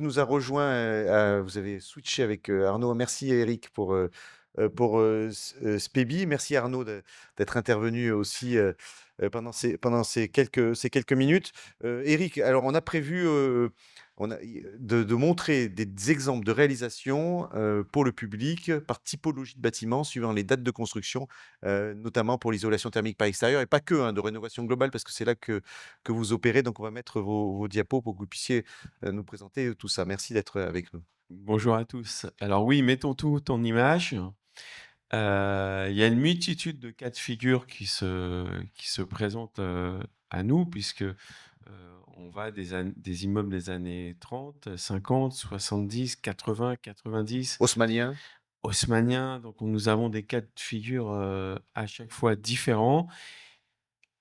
nous a rejoint, vous avez switché avec, Arnaud. Merci Eric pour, Spebi. Merci Arnaud d'être intervenu aussi, pendant ces quelques minutes. Eric, alors on a prévu, on a de montrer des exemples de réalisation, pour le public, par typologie de bâtiment, suivant les dates de construction, notamment pour l'isolation thermique par extérieur et pas que, hein, de rénovation globale parce que c'est là que vous opérez. Donc on va mettre vos diapos pour que vous puissiez, nous présenter tout ça. Merci d'être avec nous. Bonjour à tous. Alors oui, mettons tout en image. Il y a une multitude de cas de figure qui se présentent à nous, puisque on va des immeubles des années 30, 50, 70, 80, 90, Haussmannien? haussmanniens. Donc nous avons des cas de figure à chaque fois différents.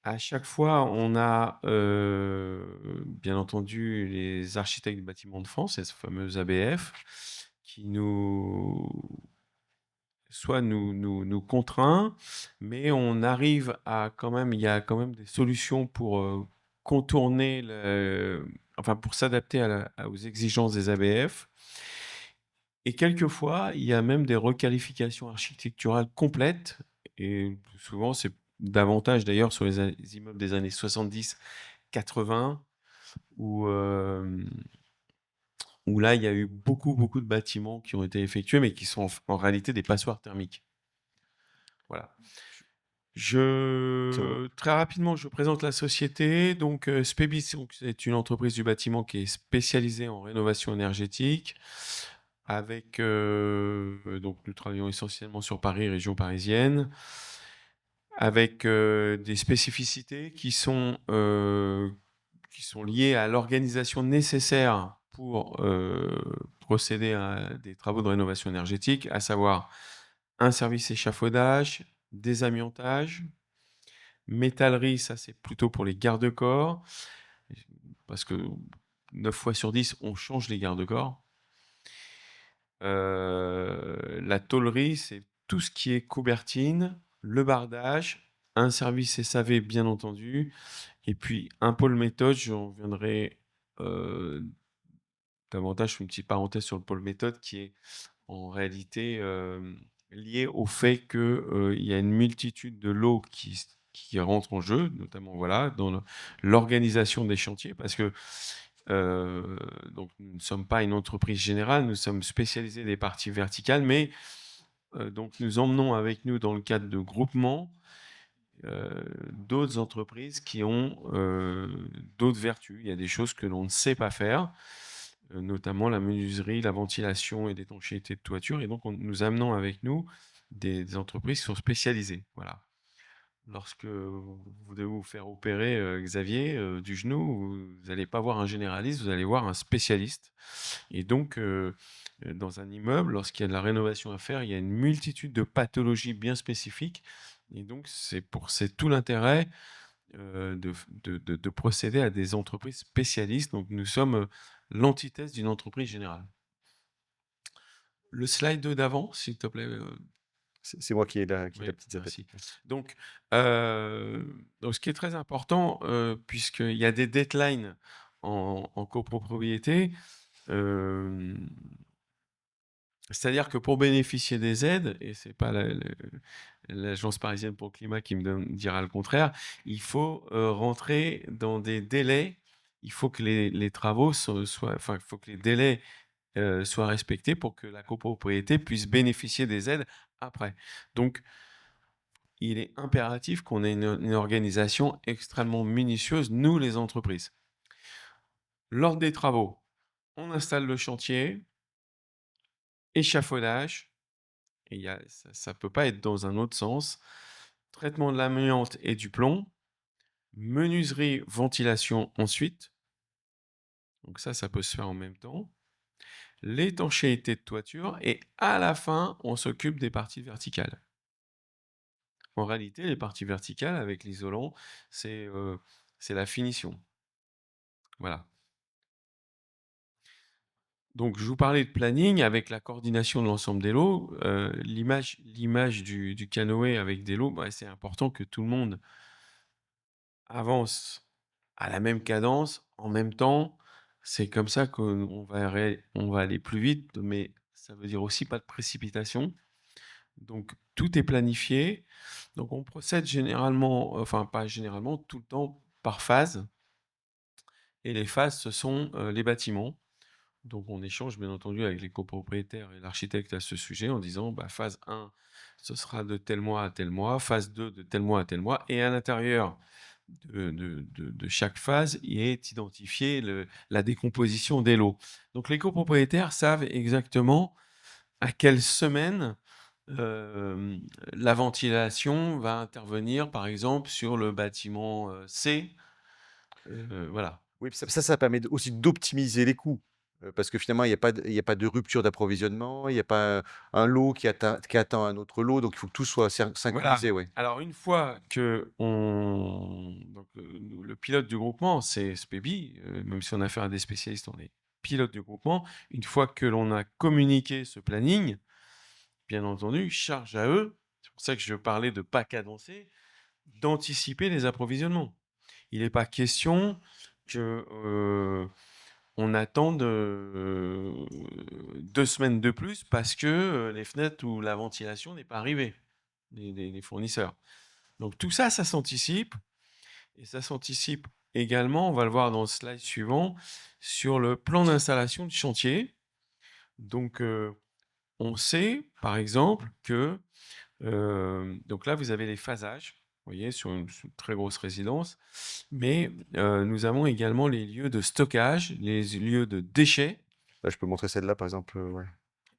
À chaque fois, on a bien entendu les architectes du bâtiment de France, ces fameux ABF, qui nous contraint, mais on arrive à quand même, il y a quand même des solutions pour contourner enfin pour s'adapter aux exigences des ABF. Et quelquefois, il y a même des requalifications architecturales complètes, et souvent c'est davantage d'ailleurs sur les immeubles des années 70, 80, où, où là il y a eu beaucoup, beaucoup de bâtiments qui ont été effectués, mais qui sont en réalité des passoires thermiques. Voilà. C'est Très rapidement, je présente la société. Donc, Spebis, c'est une entreprise du bâtiment qui est spécialisée en rénovation énergétique. Donc, nous travaillons essentiellement sur Paris, région parisienne, avec des spécificités qui sont liées à l'organisation nécessaire pour procéder à des travaux de rénovation énergétique, à savoir un service échafaudage, désamiantage, métallerie, ça c'est plutôt pour les garde-corps, parce que 9 fois sur 10, on change les garde-corps. La tôlerie, c'est tout ce qui est couvertine, le bardage, un service SAV bien entendu, et puis un pôle méthode, j'en reviendrai davantage, je fais une petite parenthèse sur le pôle méthode qui est en réalité lié au fait qu'il y a une multitude de lots qui rentrent en jeu, notamment voilà, dans l'organisation des chantiers, parce que donc, nous ne sommes pas une entreprise générale, nous sommes spécialisés des parties verticales, mais donc nous emmenons avec nous dans le cadre de groupements d'autres entreprises qui ont d'autres vertus. Il y a des choses que l'on ne sait pas faire, notamment la menuiserie, la ventilation et l'étanchéité de toiture. Et donc, nous amenons avec nous des entreprises qui sont spécialisées. Voilà. Lorsque vous devez vous faire opérer, Xavier, du genou, vous n'allez pas voir un généraliste, vous allez voir un spécialiste. Et donc, dans un immeuble, lorsqu'il y a de la rénovation à faire, il y a une multitude de pathologies bien spécifiques. Et donc, c'est tout l'intérêt de procéder à des entreprises spécialistes. Donc, nous sommes l'antithèse d'une entreprise générale. Le slide d'avant, s'il te plaît. c'est moi qui ai la Oui, petite zapette. merci. Donc, ce qui est très important, puisqu'il y a des deadlines en copropriété, euh, c'est-à-dire que pour bénéficier des aides, et c'est pas l'Agence parisienne pour le climat qui dira le contraire, il faut rentrer dans des délais. Il faut que les travaux enfin, il faut que les délais soient respectés pour que la copropriété puisse bénéficier des aides après. Donc, il est impératif qu'on ait une organisation extrêmement minutieuse, nous les entreprises. Lors des travaux, on installe le chantier, échafaudage, et ça peut pas être dans un autre sens, traitement de l'amiante et du plomb, menuiserie, ventilation ensuite, donc ça peut se faire en même temps, l'étanchéité de toiture, et à la fin, on s'occupe des parties verticales. En réalité, les parties verticales avec l'isolant, c'est la finition. Voilà. Donc, je vous parlais de planning avec la coordination de l'ensemble des lots. L'image du canoë avec des lots, bah, c'est important que tout le monde avance à la même cadence, en même temps, C'est comme ça qu'on va aller plus vite, mais ça veut dire aussi pas de précipitation. Donc tout est planifié. Donc on procède généralement, enfin pas généralement, tout le temps par phase. Et les phases, ce sont les bâtiments. Donc on échange bien entendu avec les copropriétaires et l'architecte à ce sujet en disant bah, phase 1, ce sera de tel mois à tel mois, phase 2 de tel mois à tel mois, et à l'intérieur de chaque phase, il est identifié la décomposition des lots. Donc les copropriétaires savent exactement à quelle semaine euh, la ventilation va intervenir, par exemple, sur le bâtiment C. Voilà. Oui, puis ça permet aussi d'optimiser les coûts, parce que finalement, il y a pas de rupture d'approvisionnement, il y a pas un lot qui attend un autre lot, donc il faut que tout soit Voilà. synchronisé, ouais. Alors une fois que donc, le pilote du groupement, c'est SPEBI, même si on a affaire à des spécialistes, on est pilote du groupement. Une fois que l'on a communiqué ce planning, bien entendu, charge à eux, c'est pour ça que je parlais de pas cadencer, d'anticiper les approvisionnements. Il n'est pas question que on attende 2 semaines de plus parce que les fenêtres ou la ventilation n'est pas arrivée, des fournisseurs. Donc tout ça, ça s'anticipe. Et ça s'anticipe également, on va le voir dans le slide suivant, sur le plan d'installation du chantier. Donc on sait, par exemple, que donc là, vous avez les phasages, vous voyez, sur une très grosse résidence, mais nous avons également les lieux de stockage, les lieux de déchets. Là, je peux montrer celle-là, par exemple, ouais.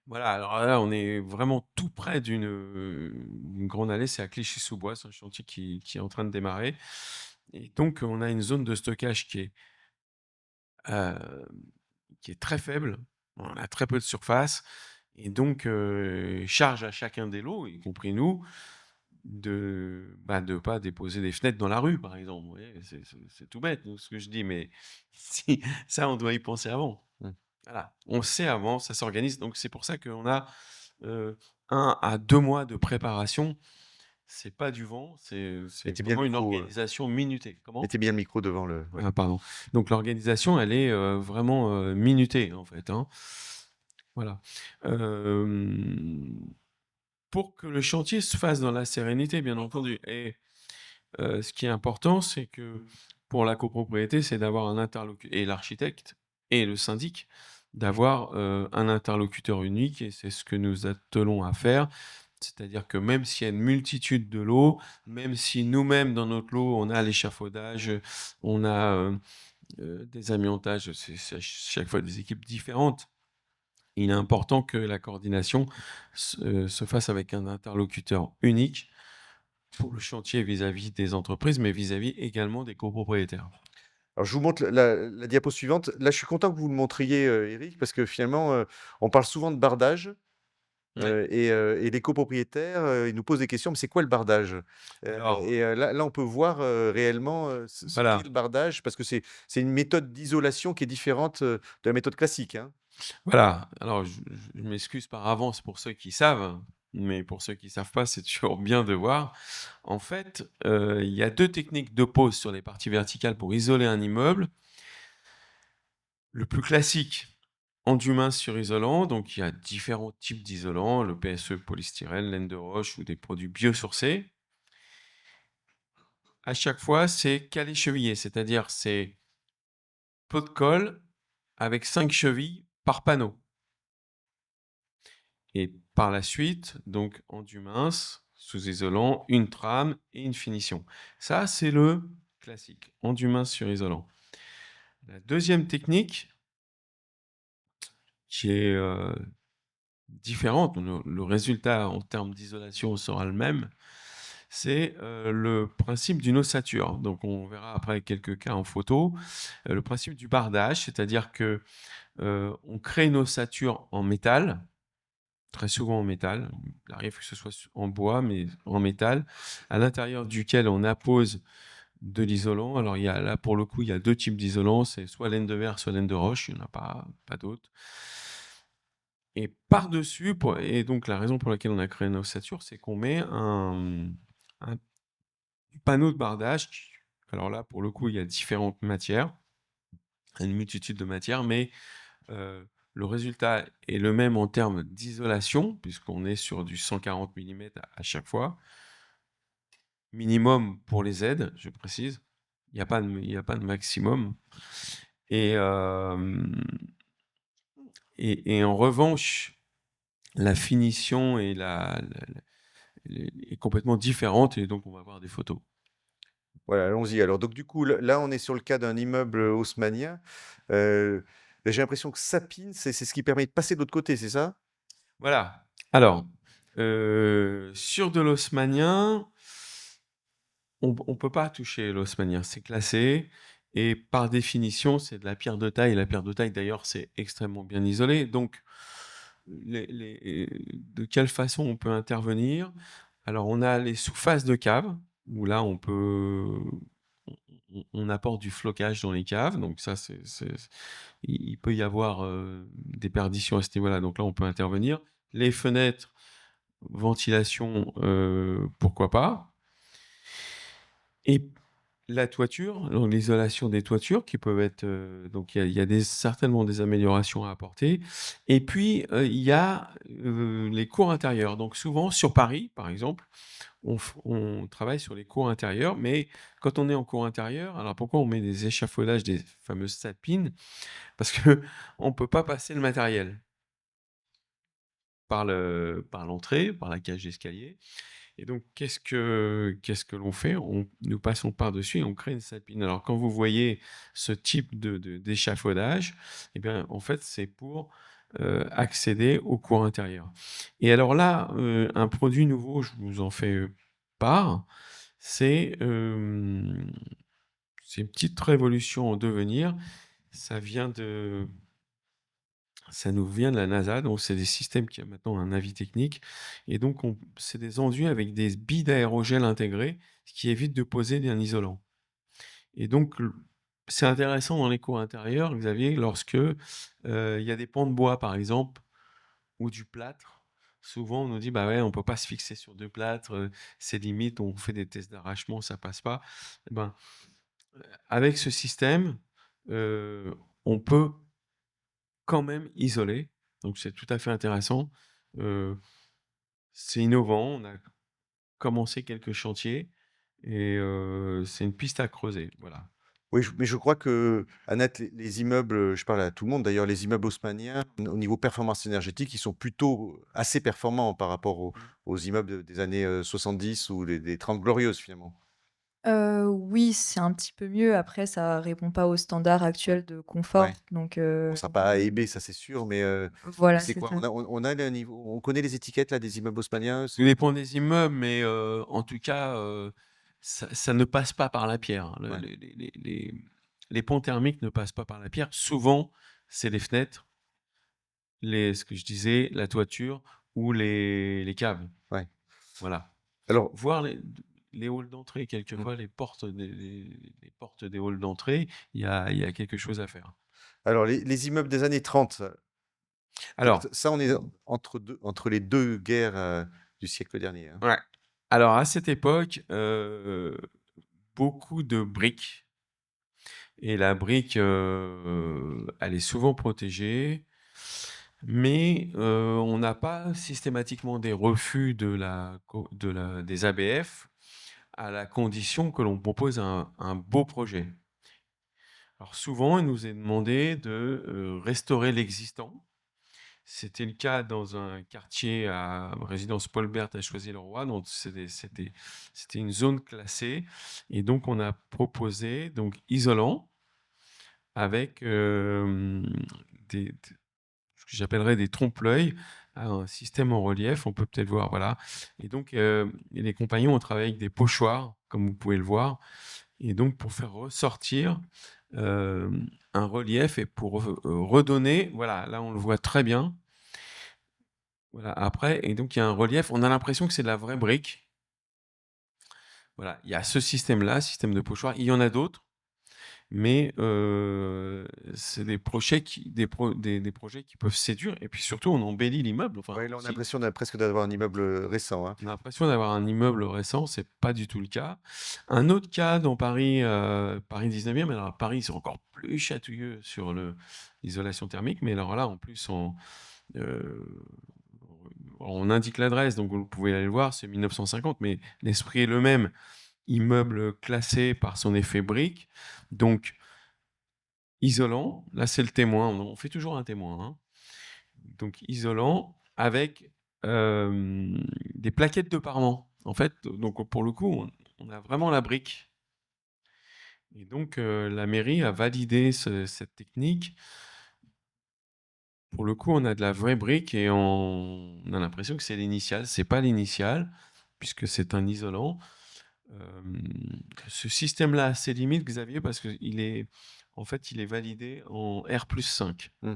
Voilà, alors là, on est vraiment tout près d'une grande allée, c'est à Clichy-sous-Bois, c'est un chantier qui est en train de démarrer. Et donc, on a une zone de stockage euh, qui est très faible, on a très peu de surface, et donc charge à chacun des lots, y compris nous, de pas déposer des fenêtres dans la rue, par exemple. Vous voyez, c'est tout bête, ce que je dis, mais si, ça, on doit y penser avant. Mmh. Voilà, on sait avant, ça s'organise. Donc c'est pour ça qu'on a 1 à 2 mois de préparation. C'est pas du vent, c'est Mettez bien le vraiment une micro, organisation minutée. Comment? mettez bien le micro devant le ouais. Ah, pardon. Donc l'organisation, elle est vraiment minutée, en fait, hein. Voilà. Euh, pour que le chantier se fasse dans la sérénité, bien entendu. Et ce qui est important, c'est que pour la copropriété, c'est d'avoir un interlocuteur, et l'architecte et le syndic, d'avoir un interlocuteur unique, et c'est ce que nous attelons à faire. C'est-à-dire que même s'il y a une multitude de lots, même si nous-mêmes, dans notre lot, on a l'échafaudage, on a des amiantages, c'est à chaque fois des équipes différentes, il est important que la coordination se fasse avec un interlocuteur unique pour le chantier vis-à-vis des entreprises, mais vis-à-vis également des copropriétaires. Alors je vous montre la diapo suivante. Là, je suis content que vous le montriez, Éric, parce que finalement, on parle souvent de bardage. Ouais. Et les copropriétaires, ils nous posent des questions: «Mais c'est quoi le bardage?» Alors, Là, on peut voir, réellement, ce qu'est voilà. le bardage parce que c'est une méthode d'isolation qui est différente, de la méthode classique, hein. Voilà. Alors, je m'excuse par avance pour ceux qui savent, mais pour ceux qui savent pas, c'est toujours bien de voir. En fait, il y a 2 techniques de pose sur les parties verticales pour isoler un immeuble. Le plus classique, enduit mince sur isolant, donc il y a différents types d'isolants, le PSE, polystyrène, laine de roche ou des produits biosourcés. À chaque fois, c'est calé chevillé, c'est-à-dire c'est pot de colle avec 5 chevilles par panneau. Et par la suite, donc enduit mince, sous isolant, une trame et une finition. Ça, c'est le classique, enduit mince sur isolant. La deuxième technique, qui est différente, le résultat en termes d'isolation sera le même, c'est le principe d'une ossature. Donc on verra après quelques cas en photo. Le principe du bardage, c'est-à-dire que on crée une ossature en métal, très souvent en métal. Il arrive que ce soit en bois, mais en métal, à l'intérieur duquel on appose de l'isolant. Alors il y a, là, pour le coup, il y a 2 types d'isolants, c'est soit laine de verre, soit laine de roche, il n'y en a pas d'autres. Et par-dessus, et donc la raison pour laquelle on a créé une ossature, c'est qu'on met un panneau de bardage. Alors là, pour le coup, il y a différentes matières. à une multitude de matières, mais le résultat est le même en termes d'isolation, puisqu'on est sur du 140 millimètres à chaque fois, minimum pour les aides, je précise. Il y a pas de maximum. Et, et en revanche, la finition est complètement différente, et donc on va avoir des photos. Voilà, allons-y alors. Donc du coup, là, on est sur le cas d'un immeuble, haussmannien. Heu, j'ai l'impression que Sapin, c'est ce qui permet de passer de l'autre côté, c'est ça? Voilà. Alors, sur de l'haussmannien, on peut pas toucher l'haussmannien, c'est classé, et par définition, c'est de la pierre de taille. La pierre de taille, d'ailleurs, c'est extrêmement bien isolé. Donc, de quelle façon on peut intervenir? Alors, on a les sous-faces de cave, où là, on apporte du flocage dans les caves. Donc ça, il peut y avoir des perditions à ce niveau-là. Donc là, on peut intervenir. Les fenêtres, ventilation, pourquoi pas. Et la toiture, donc l'isolation des toitures qui peuvent être, donc il y a certainement des améliorations à apporter. Et puis, il y a, les cours intérieurs. Donc souvent sur Paris, par exemple, on travaille sur les cours intérieurs, mais quand on est en cours intérieur, alors pourquoi on met des échafaudages, des fameuses sapines? Parce qu'on ne peut pas passer le matériel par l'entrée, par la cage d'escalier. Et donc, qu'est-ce que l'on fait? Nous passons par-dessus et on crée une sapine. Alors, quand vous voyez ce type d'échafaudage, eh bien, en fait, c'est pour accéder au cours intérieur. Et alors là, un produit nouveau, je vous en fais part, c'est c'est une petite révolution en devenir. Ça vient de Ça nous vient de la NASA, donc c'est des systèmes qui ont maintenant un avis technique, et donc c'est des enduits avec des billes d'aérogel intégrées, ce qui évite de poser un isolant. Et donc c'est intéressant dans les cours intérieurs, Xavier, lorsque il y a des pans de bois, par exemple, ou du plâtre. Souvent, on nous dit, bah ouais, on peut pas se fixer sur deux plâtres, c'est limite, on fait des tests d'arrachement, ça passe pas. Eh ben, avec ce système, on peut quand même isolé, donc c'est tout à fait intéressant. Heu, c'est innovant, on a commencé quelques chantiers, et c'est une piste à creuser, voilà. Oui, mais je crois que, Annette, les immeubles, je parle à tout le monde d'ailleurs, les immeubles haussmanniens, au niveau performance énergétique, ils sont plutôt assez performants par rapport Mmh. aux immeubles des années, 70 ou des 30 glorieuses, finalement. Oui, c'est un petit peu mieux. Après, ça répond pas aux standards actuels de Ouais. confort, donc Bon, ça a pas A et B, ça c'est sûr, mais voilà, c'est c'est quoi? ça. On a le niveau, on connaît les étiquettes là des immeubles haussmanniens? Tout dépend des immeubles, mais en tout cas, ça ne passe pas par la pierre, hein. Ouais, Les ponts thermiques ne passent pas par la pierre. Souvent, c'est les fenêtres, ce que je disais, la toiture ou les caves, ouais. voilà. Alors, Voir les halls d'entrée, mmh, quelquefois les portes des halls d'entrée, il y a quelque chose à faire. alors les immeubles des années 30, Alors, ça on est entre les 2 guerres, du siècle dernier, hein. ouais. Alors à cette époque, beaucoup de briques, et la brique, elle est souvent protégée, mais on n'a pas systématiquement des refus des ABF, à la condition que l'on propose un beau projet. Alors souvent, il nous est demandé de restaurer l'existant. C'était le cas dans un quartier à résidence Paul Bert à Choisy-le-Roi, donc c'était une zone classée, et donc on a proposé donc isolant avec ce que j'appellerais des trompe-l'œil, un système en relief, on peut peut-être voir, voilà. Et donc les compagnons ont travaillé avec des pochoirs, comme vous pouvez le voir, et donc pour faire ressortir un relief, et pour redonner, voilà, là on le voit très bien. Voilà, après, et donc il y a un relief, on a l'impression que c'est de la vraie brique. Voilà, il y a ce système-là, système de pochoir, il y en a d'autres, mais c'est des projets des projets qui peuvent séduire et puis surtout on embellit l'immeuble, enfin Ouais, là, on a aussi. l'impression presque d'avoir un immeuble récent, hein. On a l'impression d'avoir un immeuble récent, c'est pas du tout le cas. Un autre cas dans Paris, Paris 19e, alors à Paris, ils sont encore plus chatouilleux sur l'isolation thermique, mais alors là, en plus, euh, on indique l'adresse, donc vous pouvez aller le voir, c'est 1950, mais l'esprit est le même. Immeuble classé par son effet brique, donc isolant, là c'est le témoin, on fait toujours un témoin, hein. Donc isolant avec des plaquettes de parement. En fait, donc pour le coup, on a vraiment la brique. Et donc la mairie a validé cette technique. Pour le coup, on a de la vraie brique et on a l'impression que c'est l'initial. C'est pas l'initial puisque c'est un isolant. Ce système-là a ses limites, Xavier, parce qu'il est, en fait, il est validé en R+5. Mmh.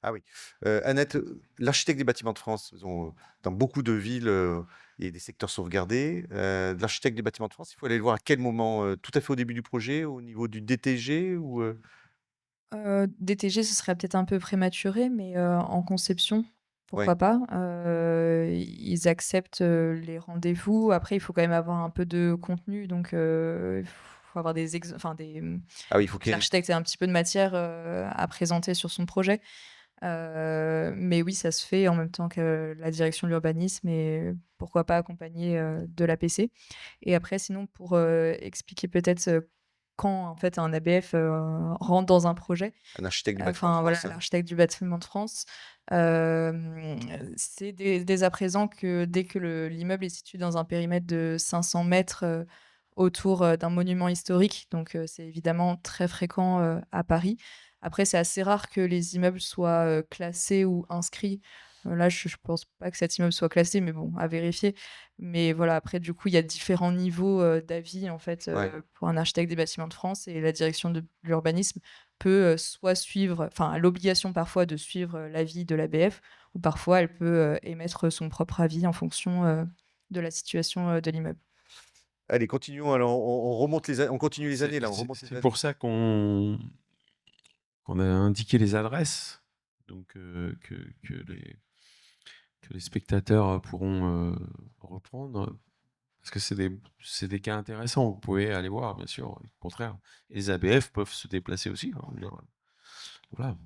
Ah oui. Annette, l'architecte des Bâtiments de France, dans beaucoup de villes, il y a des secteurs sauvegardés. L'architecte des Bâtiments de France, il faut aller le voir à quel moment? Tout à fait au début du projet, au niveau du DTG ou? DTG, ce serait peut-être un peu prématuré, mais en conception, Ouais. pourquoi pas? Ils acceptent, les rendez-vous. Après, il faut quand même avoir un peu de contenu, donc il faut avoir Ah oui, il faut que qu'il y ait l'architecte ait un petit peu de matière, à présenter sur son projet. Mais oui, ça se fait en même temps que la direction de l'urbanisme et pourquoi pas accompagné, de l'APC. Et après sinon pour, expliquer peut-être, quand en fait un ABF, rentre dans un projet, un architecte du Bâtiment de enfin voilà, France, hein. l'architecte du bâtiment de France, c'est dès à présent que dès que l'immeuble est situé dans un périmètre de 500 mètres autour, d'un monument historique, donc c'est évidemment très fréquent, à Paris. Après, c'est assez rare que les immeubles soient, classés ou inscrits. Là, je pense pas que cet immeuble soit classé, mais bon, à vérifier. Mais voilà, après, du coup, il y a différents niveaux, d'avis, en fait, Ouais. pour un architecte des Bâtiments de France et la direction de l'urbanisme peut, soit suivre enfin, a l'obligation parfois de suivre, l'avis de l'ABF ou parfois elle peut, émettre son propre avis en fonction, de la situation, de l'immeuble. Allez, continuons alors, on continue les années là, on remonte les C'est années. pour ça qu'on a indiqué les adresses, donc que les spectateurs pourront reprendre, parce que c'est des cas intéressants. Vous pouvez aller voir, bien sûr, au contraire. Et les ABF peuvent se déplacer aussi, hein, je veux dire, voilà.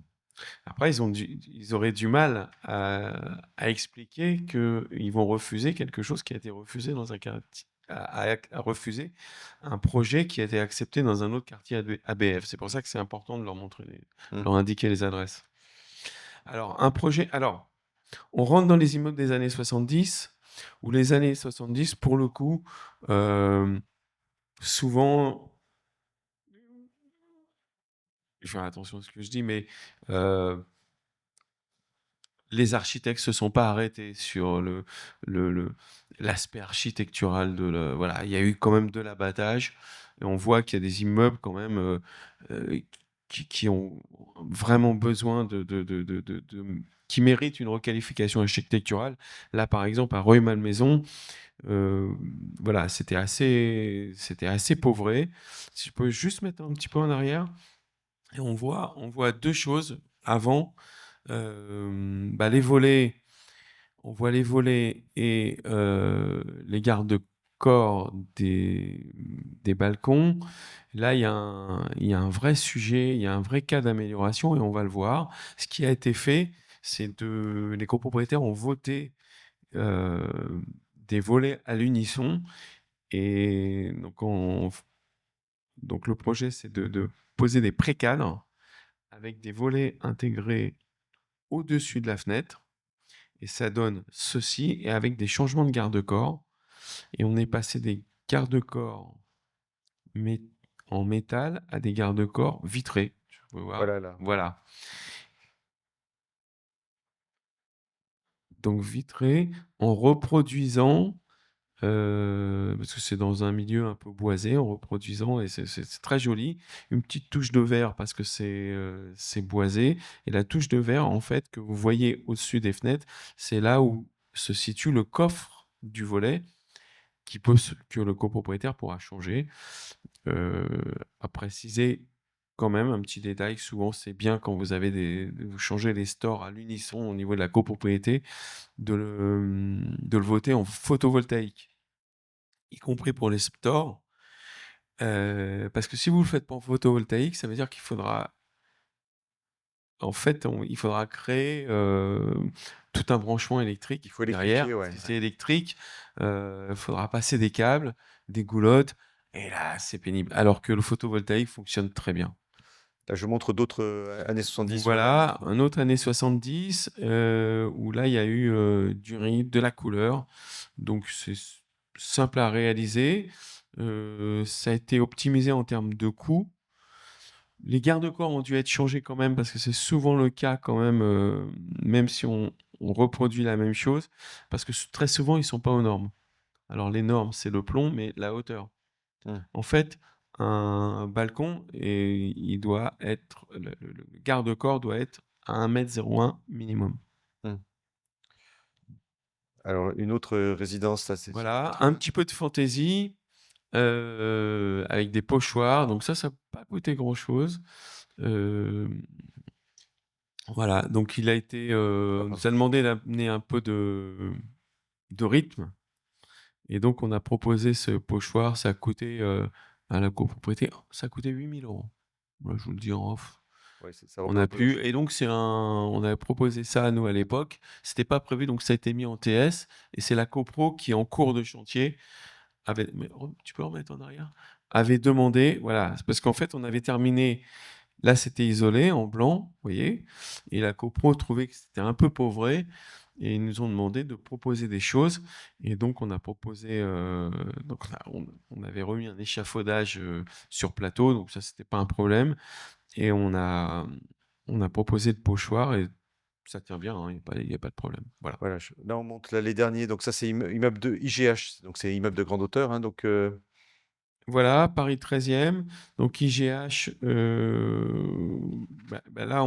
Après, ils auraient du mal à expliquer qu'ils vont refuser quelque chose qui a été refusé dans un quartier, à refuser un projet qui a été accepté dans un autre quartier ABF. C'est pour ça que c'est important de leur montrer, Mmh. leur indiquer les adresses. Alors, on rentre dans les immeubles des années 70, où les années 70, pour le coup, souvent, je vais faire attention à ce que je dis, mais les architectes se sont pas arrêtés sur le l'aspect architectural voilà, il y a eu quand même de l'abattage et on voit qu'il y a des immeubles quand même, heu, qui ont vraiment besoin qui méritent une requalification architecturale. Là, par exemple, à Rueil-Malmaison, heu, voilà, c'était assez pauvré. Si je peux juste mettre un petit peu en arrière et on voit 2 choses avant. Les volets, on voit les volets et les garde-corps des balcons. Là, il y a un vrai sujet, il y a un vrai cas d'amélioration et on va le voir. Ce qui a été fait, les copropriétaires ont voté euh, des volets à l'unisson et donc le projet, c'est de poser des précadres avec des volets intégrés au-dessus de la fenêtre. Et ça donne ceci, et avec des changements de garde-corps. Et on est passé des garde-corps en métal à des garde-corps vitrés. Tu peux voir. Voilà là. Voilà. Donc vitrés en reproduisant, parce que c'est dans un milieu un peu boisé, en reproduisant, et c'est très joli. Une petite touche de vert parce que c'est boisé. Et la touche de vert, en fait, que vous voyez au-dessus des fenêtres, c'est là où se situe le coffre du volet que le copropriétaire pourra changer. À préciser, quand même, un petit détail, souvent c'est bien quand vous avez vous changez les stores à l'unisson au niveau de la copropriété, de le voter en photovoltaïque, y compris pour les stores. Parce que si vous le faites pas en photovoltaïque, ça veut dire qu'il faudra en fait, il faudra créer, tout un branchement électrique Il faut électrifier, derrière. ouais, Si ouais. c'est électrique, il faudra passer des câbles, des goulottes et là, c'est pénible. Alors que le photovoltaïque fonctionne très bien. Là, je montre d'autres, années Donc 70, ouais, ouais. voilà, un autre années 70, où là, il y a eu, du RIB, de la couleur. Donc c'est simple à réaliser. Ça a été optimisé en termes de coût. Les garde-corps ont dû être changés quand même parce que c'est souvent le cas quand même, même si on reproduit la même chose, parce que très souvent, ils sont pas aux normes. Alors les normes, c'est le plomb, mais la hauteur. Mmh. En fait, un balcon, et il doit être le garde-corps doit être à 1,01 m minimum. Mmh. Alors une autre, résidence, là, c'est sur Voilà, un petit peu de fantaisie, avec des pochoirs, donc ça a pas coûté grand-chose. Hem Voilà, donc il a été, on nous a demandé d'amener un peu de rythme et donc on a proposé ce pochoir. Ça a coûté, à la copropriété, ça a coûté 8 000 €. Voilà, je vous le dis en off. ouais, ça On reprend a un peu la pu ch et donc on avait proposé ça à nous à l'époque. C'était pas prévu, donc ça a été mis en TS et c'est la copro qui, en cours de chantier, avait mais tu peux le remettre en arrière? Avait demandé, voilà, c'est parce qu'en fait, on avait terminé. Là, c'était isolé en blanc, vous voyez? Et la copro trouvait que c'était un peu pauvré et ils nous ont demandé de proposer des choses et donc on a proposé, donc on avait remis un échafaudage, sur plateau, donc ça, c'était pas un problème et on a proposé le pochoir et ça tient bien, hein, il y a pas de problème. Voilà. voilà, là, on monte là les derniers, donc ça, c'est immeuble de IGH, donc c'est immeuble de grande hauteur, hein, donc Voilà, Paris 13e, donc IGH, là,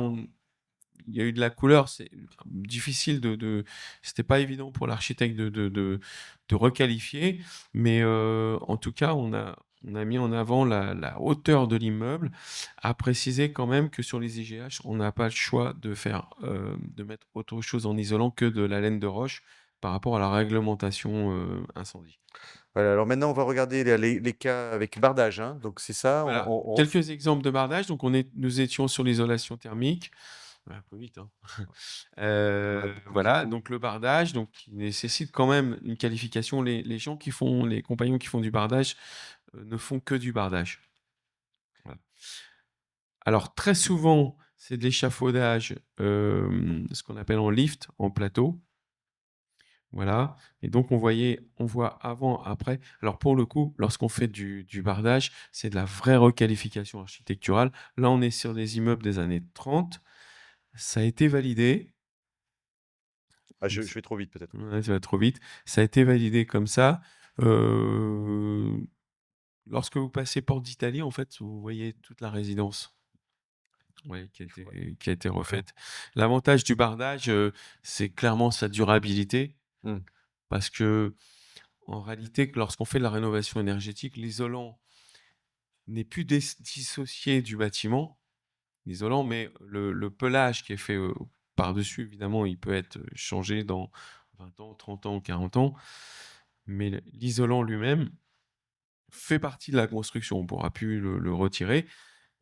il y a eu de la couleur, c'est difficile c'était pas évident pour l'architecte de requalifier, mais en tout cas, on a mis en avant la hauteur de l'immeuble, à préciser quand même que sur les IGH, on n'a pas le choix de mettre autre chose en isolant que de la laine de roche par rapport à la réglementation, incendie. voilà. Alors maintenant, on va regarder les cas avec bardage, hein, donc c'est ça, Voilà, on ref quelques exemples de bardage. Donc nous étions sur l'isolation thermique. Ouais, un peu vite, hein. on a beaucoup de Voilà, donc le bardage, donc qui nécessite quand même une qualification. Les compagnons qui font du bardage, ne font que du bardage. Voilà. Alors très souvent, c'est de l'échafaudage, ce qu'on appelle en lift, en plateau. Voilà, et donc on voit avant, après. Alors pour le coup, lorsqu'on fait du bardage, c'est de la vraie requalification architecturale. Là, on est sur des immeubles des années 30. Ça a été validé. ah, Donc je vais trop vite peut-être. ouais, ça va trop vite. Ça a été validé comme ça. Heu, Lorsque vous passez porte d'Italie, en fait, vous voyez toute la résidence, ouais, Ouais. qui a été refaite. L'avantage du bardage, c'est clairement sa durabilité Mmh. parce que en réalité, que lorsqu'on fait de la rénovation énergétique, l'isolant n'est plus dissocié du bâtiment, l'isolant, mais le pelage qui est fait, par-dessus, évidemment, il peut être changé dans 20 ans, 30 ans, 40 ans, mais l'isolant lui-même fait partie de la construction. On ne pourra plus le retirer.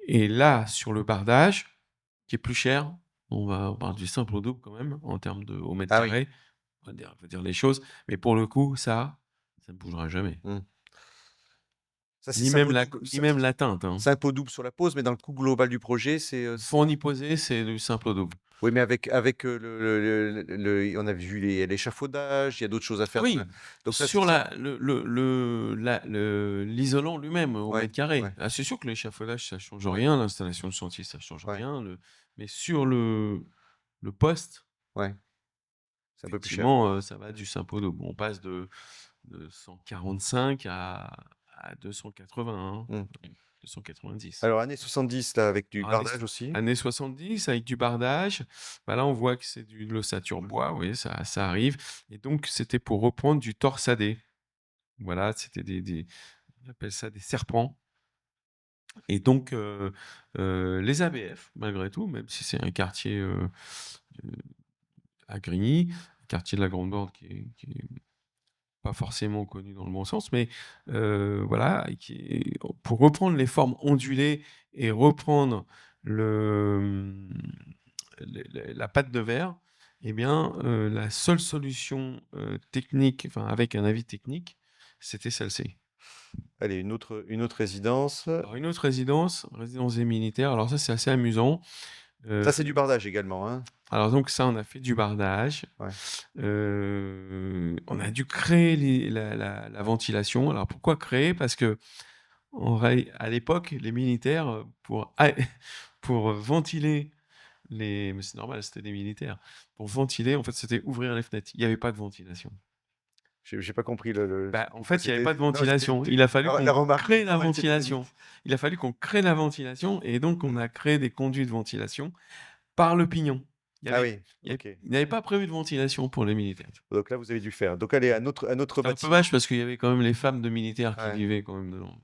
Et là, sur le bardage, qui est plus cher, on parle du simple au double quand même, en termes de au mètre Ah oui. carré, on va dire les choses, mais pour le coup, ça ne bougera jamais. Mmh. Ça, c'est Ni simple même au la, double, ni même la teinte, hein. c'est impôt double sur la pose, mais dans le coût global du projet, Faut en y poser, c'est du simple au double. oui, mais avec, on a vu l'échafaudage, il y a d'autres choses à faire dans la Oui, donc ça, c'est sur ça l'isolant lui-même au ouais, mètre carré. ouais, Ah, c'est sûr que l'échafaudage, ça change ouais, rien, l'installation de chantier, ça change ouais, rien, mais sur le poste, ouais, c'est un peu plus cher. effectivement, ça va du simple au double. On passe de 145 à 280, hein, Mmh. 290. Alors années 70 là, avec du Alors, bardage aussi. années 70 avec du bardage, bah, là, on voit que c'est de l'ossature bois, oui, ça arrive et donc c'était pour reprendre du torsadé. Voilà, c'était on appelle ça des serpents. Et donc, les ABF, malgré tout, même si c'est un quartier à Grigny, quartier de la Grande Borne qui est pas forcément connu dans le bon sens, mais voilà, pour reprendre les formes ondulées et reprendre la pâte de verre, eh bien, la seule solution technique, enfin avec un avis technique, c'était celle-ci. Allez, une autre résidence. Alors une autre résidence des militaires, alors ça c'est assez amusant. Ça, c'est du bardage également, hein? Alors donc ça, on a fait du bardage. Ouais. On a dû créer la ventilation. Alors pourquoi créer? Parce que à l'époque, les militaires, pour ventiler mais c'est normal, c'était des militaires. Pour ventiler, en fait, c'était ouvrir les fenêtres. Il n'y avait pas de ventilation. J'ai pas compris le Bah, en pourquoi fait, il n'y avait c'était pas de non, c'était ventilation. Il a fallu la qu'on remarque crée la normale, c'était très ventilation. vite. Il a fallu qu'on crée la ventilation et donc on a créé des conduits de ventilation par le pignon. Il y Ah avait oui, OK. il n'avait pas prévu de ventilation pour les militaires. Donc là, vous avez dû faire. Donc allez, un autre C'est un peu bâtiment. vache parce qu'il y avait quand même les femmes de militaires qui Ouais. vivaient quand même dedans.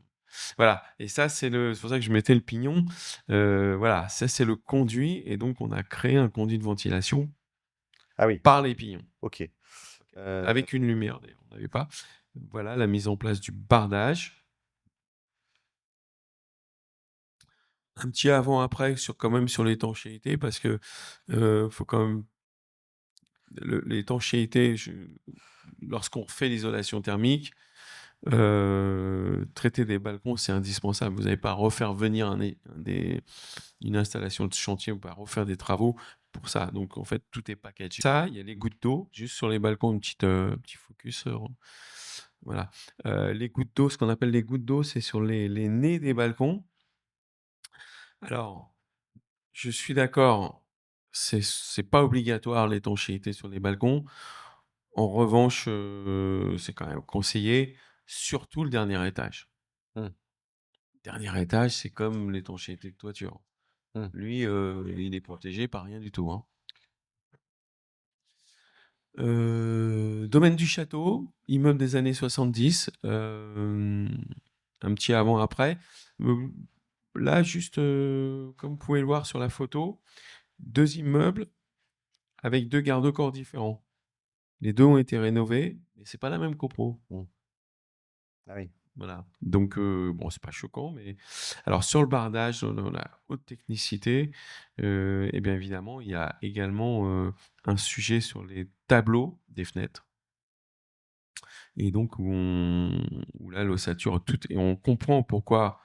Voilà, et ça c'est pour ça que je mettais le pignon. Voilà, ça c'est le conduit et donc on a créé un conduit de ventilation Ah oui, par les pignons. OK. Avec une lumière d'ailleurs, on n'avait pas. Voilà la mise en place du bardage. Un petit avant-après quand même sur l'étanchéité parce que faut quand même l'étanchéité, lorsqu'on fait l'isolation thermique, traiter des balcons, c'est indispensable. Vous n'allez pas refaire venir une installation de chantier, vous n'allez pas refaire des travaux pour ça. Donc en fait, tout est packagé. Ça, il y a les gouttes d'eau, juste sur les balcons, petit focus. Voilà. Les gouttes d'eau, ce qu'on appelle les gouttes d'eau, c'est sur les nez des balcons. Alors, je suis d'accord, c'est pas obligatoire l'étanchéité sur les balcons. En revanche, c'est quand même conseillé, surtout le dernier étage. Mmh. Dernier étage, c'est comme l'étanchéité de toiture. Mmh. Lui, il est protégé par rien du tout, hein. Domaine du château, immeuble des années 70, un petit avant-après. Là, juste, comme vous pouvez le voir sur la photo, 2 immeubles avec 2 garde-corps différents. Les 2 ont été rénovés, mais c'est pas la même copro. Mmh. Ah oui. Voilà. Donc, bon, c'est pas choquant, mais alors sur le bardage, dans la haute technicité, et bien évidemment, il y a également, un sujet sur les tableaux des fenêtres et donc où là, l'ossature, et on comprend pourquoi,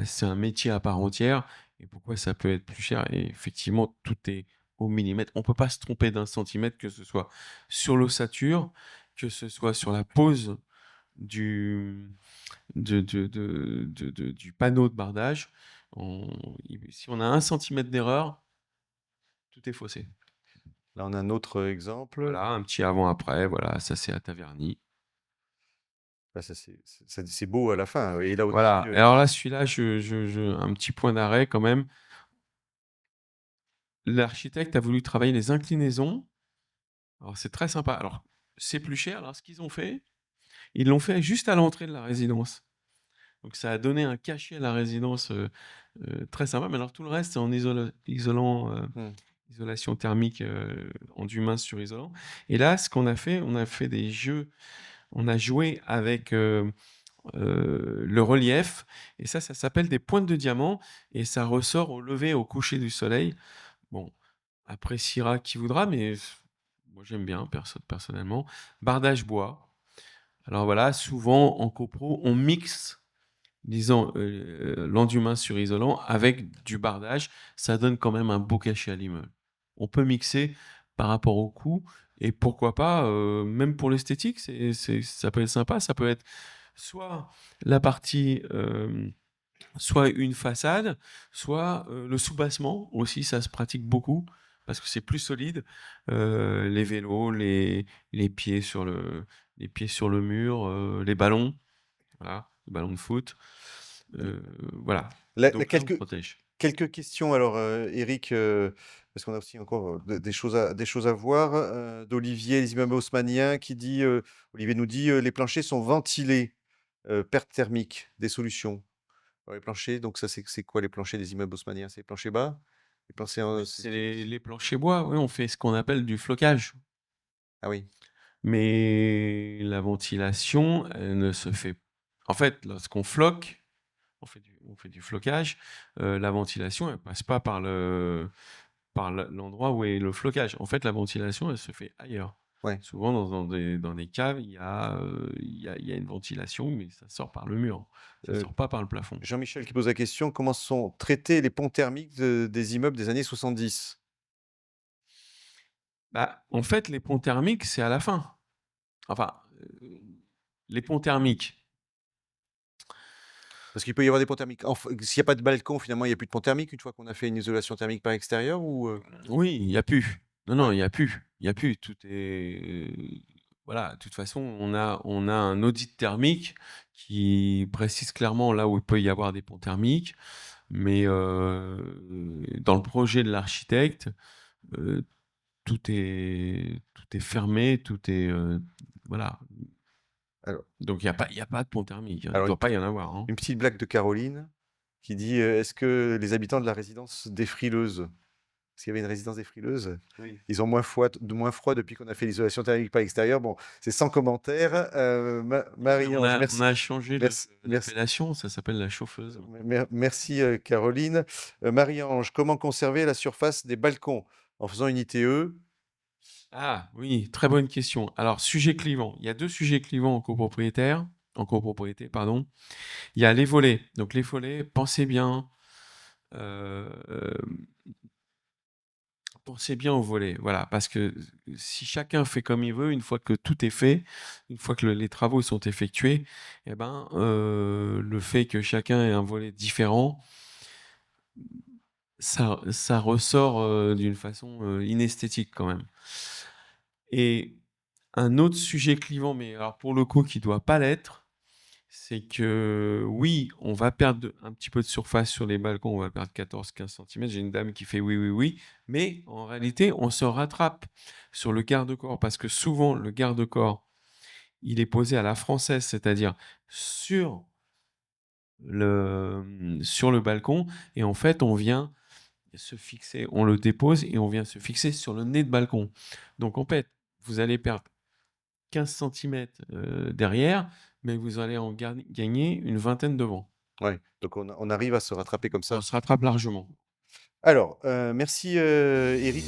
c'est un métier à part entière et pourquoi ça peut être plus cher et effectivement, tout est au millimètre. On peut pas se tromper d'un centimètre, que ce soit sur l'ossature, que ce soit sur la pose du du panneau de bardage. Si on a 1 centimètre d'erreur, tout est faussé. Là, on a un autre exemple. Voilà, un petit avant-après, voilà, ça c'est à Taverny. Bah, ça, c'est beau à la fin, et là aussi, Voilà, et alors là, celui-là, un petit point d'arrêt quand même. L'architecte a voulu travailler les inclinaisons. Alors c'est très sympa. Alors, c'est plus cher. Alors ce qu'ils ont fait, ils l'ont fait juste à l'entrée de la résidence. Donc ça a donné un cachet à la résidence, très sympa. Mais alors tout le reste, c'est en isolant, Mmh. isolation thermique, enduit mince sur isolant. Et là, ce qu'on a fait, on a fait des jeux, on a joué avec le relief, et ça s'appelle des pointes de diamant, et ça ressort au lever et au coucher du soleil. Bon, appréciera qui voudra, mais moi j'aime bien personnellement. Bardage bois. Alors voilà, souvent en copro, on mixe, disons, l'enduit mince sur isolant avec du bardage. Ça donne quand même un beau cachet à l'immeuble. On peut mixer par rapport au coût, et pourquoi pas, même pour l'esthétique, ça peut être sympa. Ça peut être soit la partie, soit une façade, soit le soubassement aussi, ça se pratique beaucoup parce que c'est plus solide. Les vélos, les pieds sur le mur, les ballons, voilà, les ballons de foot. Voilà. Là, Donc là, on protège. quelques questions alors, Éric, parce qu'on a aussi encore, des choses à voir, d'Olivier, les immeubles haussmanniens qui dit, Olivier nous dit: «Les planchers sont ventilés, perte thermique, des solutions?» Dans les planchers, donc ça, c'est quoi les planchers des immeubles haussmanniens? C'est les planchers bas? Les planchers, Oui, c'est les planchers bois. Oui, on fait ce qu'on appelle du flocage. Ah oui. Mais la ventilation, elle ne se fait. En fait, lorsqu'on floque, on fait du flocage, la ventilation, elle passe pas par l'endroit où est le flocage. En fait, la ventilation, elle se fait ailleurs. Ouais. Souvent, dans des caves, il y a une ventilation, mais ça sort par le mur. Ça Heu, sort pas par le plafond. Jean-Michel qui pose la question: «Comment sont traités les ponts thermiques des immeubles des années 70?» Bah, en fait, les ponts thermiques, c'est à la fin. Enfin, les ponts thermiques. Parce qu'il peut y avoir des ponts thermiques s'il y a pas de balcon, finalement, il y a plus de pont thermique une fois qu'on a fait une isolation thermique par extérieur ou? Oui, il y a plus. Non, non, Ouais. il y a plus. Il y a plus. Tout est voilà, de toute façon, on a un audit thermique qui précise clairement là où il peut y avoir des ponts thermiques, mais dans le projet de l'architecte, heu, tout est fermé, tout est, voilà. Alors Donc il y a pas de pont thermique, hein. Il alors doit pas y en avoir, hein. une petite blague de Caroline qui dit, «Est-ce que les habitants de la résidence des Frileuses, parce qu'il y avait une résidence des Frileuses, Oui. ils ont moins froid depuis qu'on a fait l'isolation thermique par extérieur?» Bon, c'est sans commentaire. Marie-Ange, On merci a changé merci l'appellation, ça s'appelle la chauffeuse. merci, Caroline. Marie-Ange, comment conserver la surface des balcons? En faisant une ITE? Ah oui, très bonne question. Alors, sujet clivant. Il y a 2 sujets clivants en copropriété, pardon. Il y a les volets. Donc les volets, heu, pensez bien aux volets, voilà, parce que si chacun fait comme il veut, une fois que tout est fait, une fois que les travaux sont effectués, eh ben, le fait que chacun ait un volet différent, ça ressort, d'une façon, inesthétique quand même. Et un autre sujet clivant, mais alors pour le coup qui doit pas l'être, c'est que oui, on va perdre un petit peu de surface sur les balcons, on va perdre 14-15 centimètres. J'ai une dame qui fait oui, oui, oui, mais en réalité, on se rattrape sur le garde-corps parce que souvent, le garde-corps, il est posé à la française, c'est-à-dire sur sur le balcon, et en fait, on vient se fixer, on le dépose et on vient se fixer sur le nez de balcon. Donc en fait, vous allez perdre 15 centimètres derrière, mais vous allez en gagner une vingtaine devant. Ouais, donc on arrive à se rattraper comme On ça. se rattrape largement. Alors, merci, Éric.